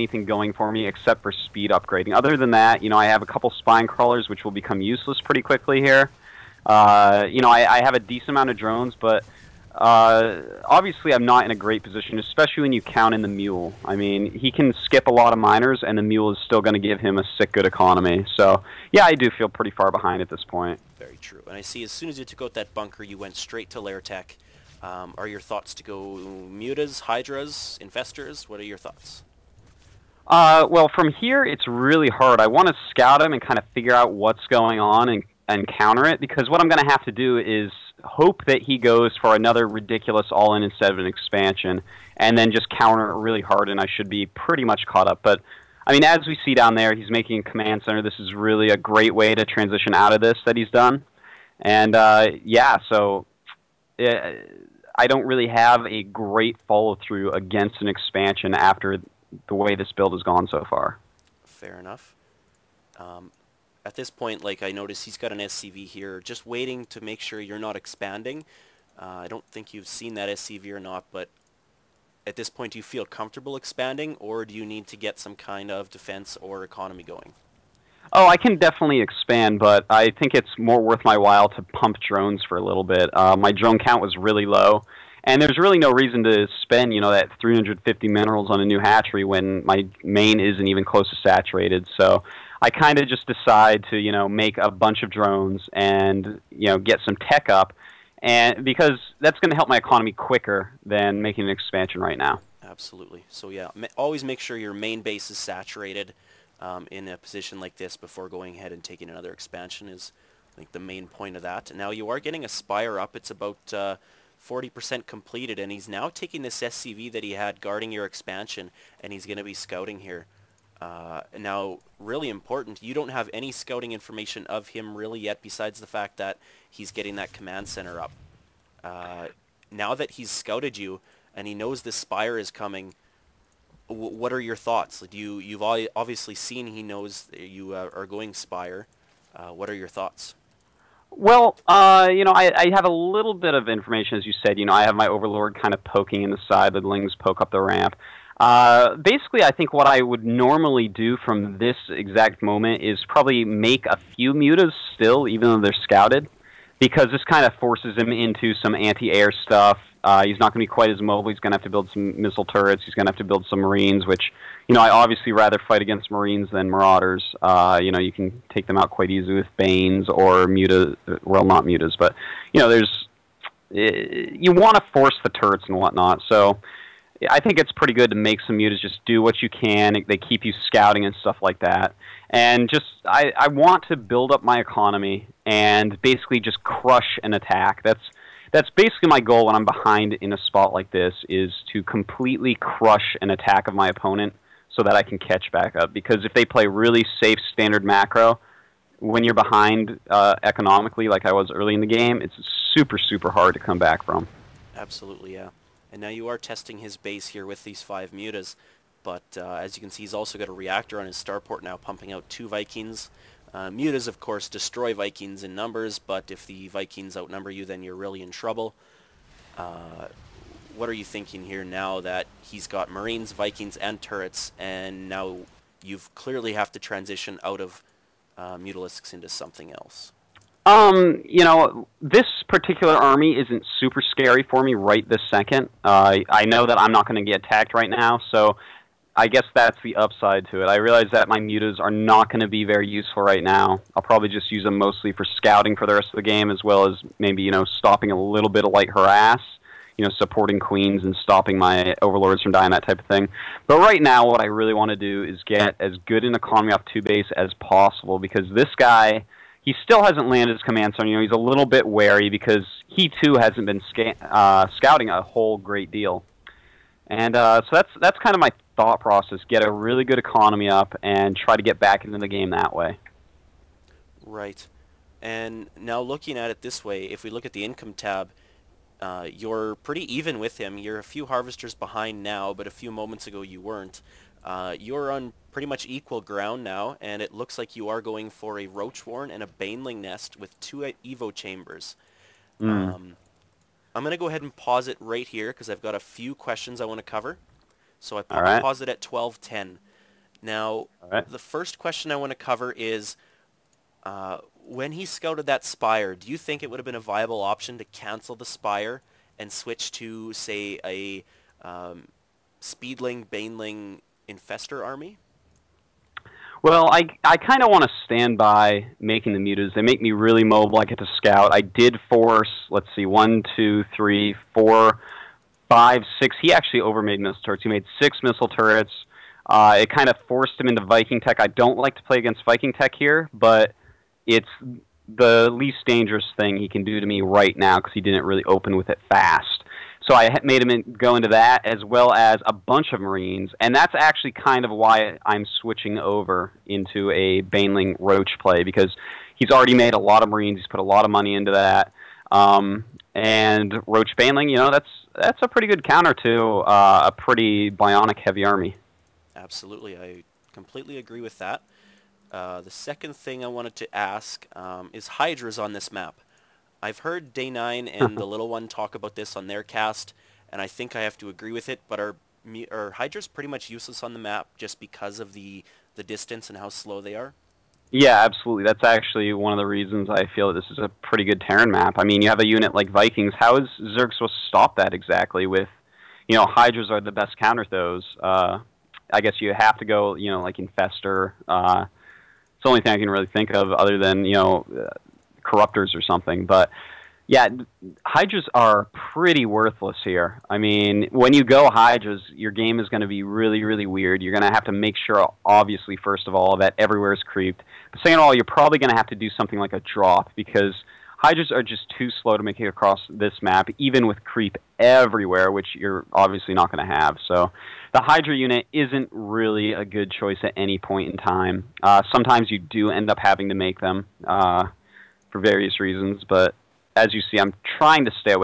anything going for me except for speed upgrading. Other than that, you know, I have a couple spine crawlers which will become useless pretty quickly here. You know, I have a decent amount of drones, but obviously I'm not in a great position, especially when you count in the mule. I mean, he can skip a lot of miners, and the mule is still going to give him a sick good economy. So, yeah, I do feel pretty far behind at this point. Very true. And I see as soon as you took out that bunker, you went straight to lair tech. Are your thoughts to go mutas, hydras, infestors? What are your thoughts? Well, from here, it's really hard. I want to scout him and kind of figure out what's going on and counter it, because what I'm going to have to do is hope that he goes for another ridiculous all-in instead of an expansion, and then just counter it really hard, and I should be pretty much caught up. But, I mean, as we see down there, he's making a command center. This is really a great way to transition out of this that he's done. And, yeah, so I don't really have a great follow-through against an expansion after the way this build has gone so far. Fair enough. At this point, like, I notice he's got an SCV here, just waiting to make sure you're not expanding. I don't think you've seen that SCV or not, but at this point, do you feel comfortable expanding, or do you need to get some kind of defense or economy going? Oh, I can definitely expand, but I think it's more worth my while to pump drones for a little bit. My drone count was really low, and there's really no reason to spend, you know, that 350 minerals on a new hatchery when my main isn't even close to saturated. So I kind of just decide to, you know, make a bunch of drones and, you know, get some tech up, and because that's going to help my economy quicker than making an expansion right now. Absolutely. So yeah, always make sure your main base is saturated in a position like this before going ahead and taking another expansion is, I think, the main point of that. Now you are getting a spire up. It's about 40% completed, and he's now taking this SCV that he had guarding your expansion, and he's going to be scouting here. Now, really important, you don't have any scouting information of him really yet, besides the fact that he's getting that command center up. Now that he's scouted you, and he knows this spire is coming, what are your thoughts? You've obviously seen he knows you are going spire. What are your thoughts? Well, you know, I have a little bit of information, as you said. You know, I have my Overlord kind of poking in the side, the Lings poke up the ramp. Basically, I think what I would normally do from this exact moment is probably make a few mutas still, even though they're scouted, because this kind of forces him into some anti-air stuff. He's not going to be quite as mobile. He's going to have to build some missile turrets. He's going to have to build some Marines, which, you know, I obviously rather fight against Marines than Marauders. You know, you can take them out quite easily with Banes or Muta, well, not Mutas, but, you know, you want to force the turrets and whatnot, so I think it's pretty good to make some mutas, just do what you can. They keep you scouting and stuff like that. And just, I want to build up my economy and basically just crush an attack. That's basically my goal when I'm behind in a spot like this, is to completely crush an attack of my opponent so that I can catch back up. Because if they play really safe standard macro, when you're behind economically like I was early in the game, it's super, super hard to come back from. Absolutely, yeah. And now you are testing his base here with these 5 mutas, but as you can see, he's also got a reactor on his starport now, pumping out 2 Vikings. Mutas, of course, destroy Vikings in numbers, but if the Vikings outnumber you, then you're really in trouble. What are you thinking here now that he's got Marines, Vikings, and turrets, and now you've clearly have to transition out of Mutalisks into something else? You know, this particular army isn't super scary for me right this second. I know that I'm not going to get attacked right now, so I guess that's the upside to it. I realize that my mutas are not going to be very useful right now. I'll probably just use them mostly for scouting for the rest of the game, as well as maybe, you know, stopping a little bit of light harass, you know, supporting queens and stopping my overlords from dying, that type of thing. But right now, what I really want to do is get as good an economy off 2 base as possible, because this guy, he still hasn't landed his command center. You know, he's a little bit wary because he too hasn't been scouting a whole great deal. And so that's kind of my thought process: get a really good economy up and try to get back into the game that way. Right. And now looking at it this way, if we look at the income tab, you're pretty even with him. You're a few harvesters behind now, but a few moments ago you weren't. You're on pretty much equal ground now, and it looks like you are going for a Roach Warren and a Baneling Nest with 2 Evo chambers. I'm going to go ahead and pause it right here because I've got a few questions I want to cover. So I right. pause it at 12:10. Now, the first question I want to cover is, when he scouted that Spire, do you think it would have been a viable option to cancel the Spire and switch to, say, a Speedling, Baneling, Infestor army? Well, I kind of want to stand by making the mutas. They make me really mobile. I get to scout. I did force, let's see, 1, 2, 3, 4, 5, 6. He actually overmade missile turrets. He made 6 missile turrets. It kind of forced him into Viking tech. I don't like to play against Viking tech here, but it's the least dangerous thing he can do to me right now because he didn't really open with it fast. So I made him go into that as well as a bunch of Marines, and that's actually kind of why I'm switching over into a Baneling Roach play, because he's already made a lot of Marines. He's put a lot of money into that. And Roach Baneling, you know, that's a pretty good counter to a pretty bionic heavy army. Absolutely, I completely agree with that. The second thing I wanted to ask is Hydras on this map. I've heard Day 9 and the Little One talk about this on their cast, and I think I have to agree with it, but are Hydras pretty much useless on the map just because of the distance and how slow they are? Yeah, absolutely. That's actually one of the reasons I feel that this is a pretty good Terran map. I mean, you have a unit like Vikings. How is Zerg supposed to stop that exactly with, you know, Hydras are the best counter those. I guess you have to go, you know, like Infestor. It's the only thing I can really think of other than, you know, Corruptors or something. But yeah, Hydras are pretty worthless here. I mean, when you go Hydras, your game is going to be really, really weird. You're going to have to make sure, obviously, first of all, that everywhere is creeped. But second of all, you're probably going to have to do something like a drop, because Hydras are just too slow to make it across this map, even with creep everywhere, which you're obviously not going to have. So the Hydra unit isn't really a good choice at any point in time. Sometimes you do end up having to make them for various reasons, but as you see, I'm trying to stay away